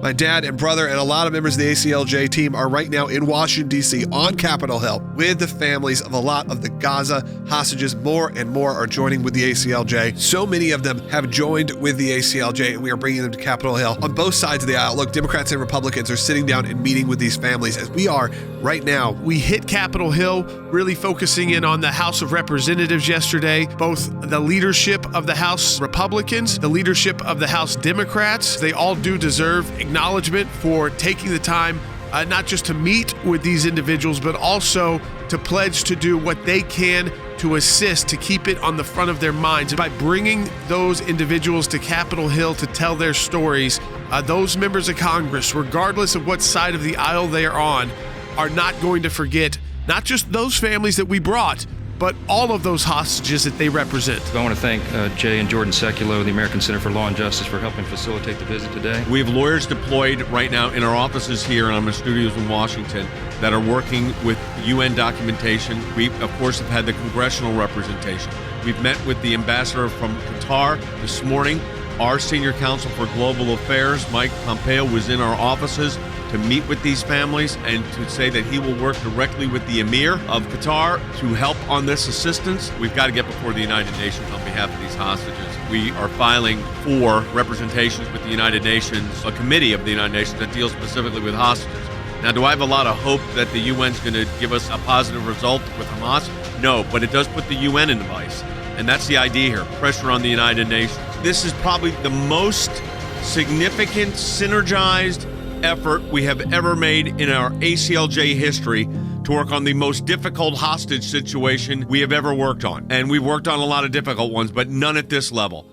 My dad and brother and a lot of members of the ACLJ team are right now in Washington, D.C. on Capitol Hill with the families of a lot of the Gaza hostages. More and more are joining with the ACLJ. So many of them have joined with the ACLJ, and we are bringing them to Capitol Hill on both sides of the aisle. Look, Democrats and Republicans are sitting down and meeting with these families as we are right now. We hit Capitol Hill, really focusing in on the House of Representatives yesterday, both the leadership of the House Republicans, the leadership of the House Democrats. They all do deserve acknowledgement for taking the time not just to meet with these individuals, but also to pledge to do what they can to assist, to keep it on the front of their minds. By bringing those individuals to Capitol Hill to tell their stories, those members of Congress, regardless of what side of the aisle they are on, are not going to forget not just those families that we brought, but all of those hostages that they represent. I want to thank Jay and Jordan Sekulow, the American Center for Law and Justice, for helping facilitate the visit today. We have lawyers deployed right now in our offices here and on the studios in Washington that are working with UN documentation. We, of course, have had the congressional representation. We've met with the ambassador from Qatar this morning. Our senior counsel for global affairs, Mike Pompeo, was in our offices to meet with these families and to say that he will work directly with the Emir of Qatar to help on this assistance. We've got to get before the United Nations on behalf of these hostages. We are filing for representations with the United Nations, a committee of the United Nations that deals specifically with hostages. Now, do I have a lot of hope that the UN's going to give us a positive result with Hamas? No, but it does put the UN in the vice. And that's the idea here, pressure on the United Nations. This is probably the most significant, synergized effort we have ever made in our ACLJ history to work on the most difficult hostage situation we have ever worked on. And we've worked on a lot of difficult ones, but none at this level.